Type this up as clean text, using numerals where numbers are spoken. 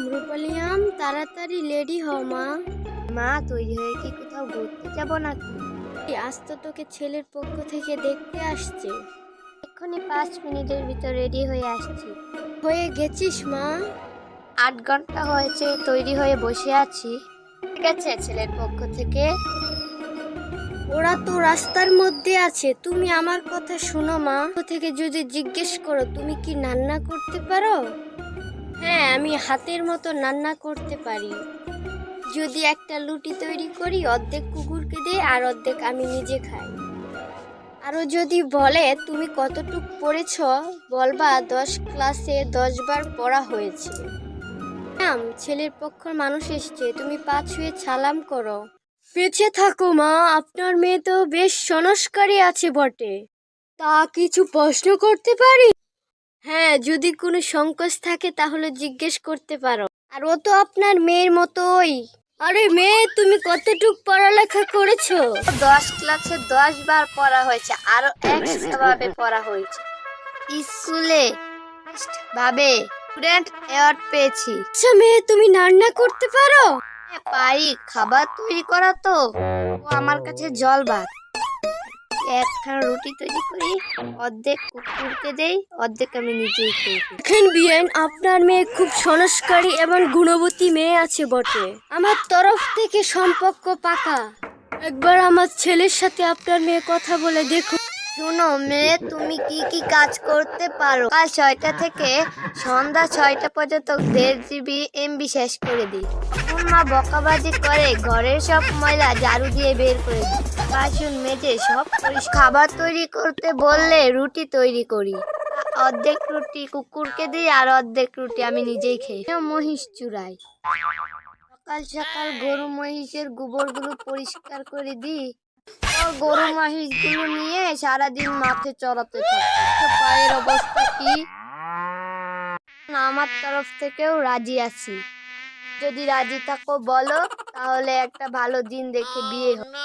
রূপালি আম, তাড়াতাড়ি রেডি হ মা। মা, তৈরি হয়ে কি কোথাও ঘুরতে যাব নাকি? আজ তো তোকে ছেলের পক্ষ থেকে দেখতে আসছে। এক্ষুনি 5 মিনিটের ভিতর রেডি হয়ে আসছি। হয়ে গেছিস মা? 8 ঘন্টা হয়েছে তৈরি হয়ে বসে আছি। ঠিক আছে, ছেলের পক্ষ থেকে। ওরা তো রাস্তার মধ্যে আছে, তুমি আমার কথা শোনো মা। থেকে যদি জিজ্ঞেস করো তুমি কি রান্না করতে পারো? হ্যাঁ, আমি হাতের মতো রান্না করতে পারি। যদি একটা লুটি তৈরি করি, অর্ধেক কুকুরকে দেই আর অর্ধেক আমি নিজে খাই। আরো যদি বলে তুমি কতটুক পড়েছ, বলবা 10 ক্লাসে 10 বার পড়া হয়েছে। ম্যাম, ছেলের পক্ষের মানুষ এসছে, তুমি পা ছুঁয়ে সালাম করো। বেঁচে থাকো মা, আপনার মেয়ে তো বেশ সংস্কারী আছে বটে। তা কিছু প্রশ্ন করতে পারি? হ্যাঁ, যদি কোনো সংকোচ থাকে তাহলে জিজ্ঞেস করতে পারো। আর ও তো আপনার মেয়ের মতোই। আরে মেয়ে, তুমি কতটুক পড়ালেখা করেছো? 10 ক্লাসে 10 বার পড়া হয়েছে, আরো এক্সট্রা ভাবে পড়া হয়েছে। স্কুলে ভাবে স্টুডেন্ট অ্যাওয়ার্ড পেয়েছি। আচ্ছা মেয়ে, তুমি রান্না করতে পারো? হ্যাঁ, পারি। খাবার তৈরি করা তো ও আমার কাছে জল ভাত। একখানা রুটি তৈরি করি, অর্ধেক কুকুরকে দেই, অর্ধেক আমি নিজেই খেয়ে ফেলি। দেখেন বিয়েন, আপনার মেয়ে খুব সংস্কারী এবং গুণবতী মেয়ে আছে বটে। আমার তরফ থেকে সম্পর্ক পাকা। একবার আমার ছেলের সাথে আপনার মেয়ে কথা বলে দেখুন। শোনো মেয়ে, তুমি কি কি কাজ করতে পারো? কাল 6টা থেকে সন্ধ্যা 6টা পর্যন্ত 1.5 GB MB শেষ করে দিই। তখন মা বকাবাজি করে, ঘরের সব ময়লা ঝাড়ু দিয়ে বের করে দিই। বাসন মেজে সব পরিষ্কার। খাবার তৈরি করতে বললে রুটি তৈরি করি। অর্ধেক রুটি কুকুরকে দিই আর অর্ধেক রুটি আমি নিজেই খেয়ে ফেলি। মহিষ চুরাই। সকাল সকাল গরু মহিষের গোবরগুলো পরিষ্কার করে দিই। গরু মহিষগুলো নিয়ে সারাদিন মাঠে চড়াতে থাকে। তো পায়ের অবস্থা কি? আমার তরফ থেকেও রাজি আছি। যদি রাজি থাকো বলো, তাহলে একটা ভালো দিন দেখে বিয়ে হবে।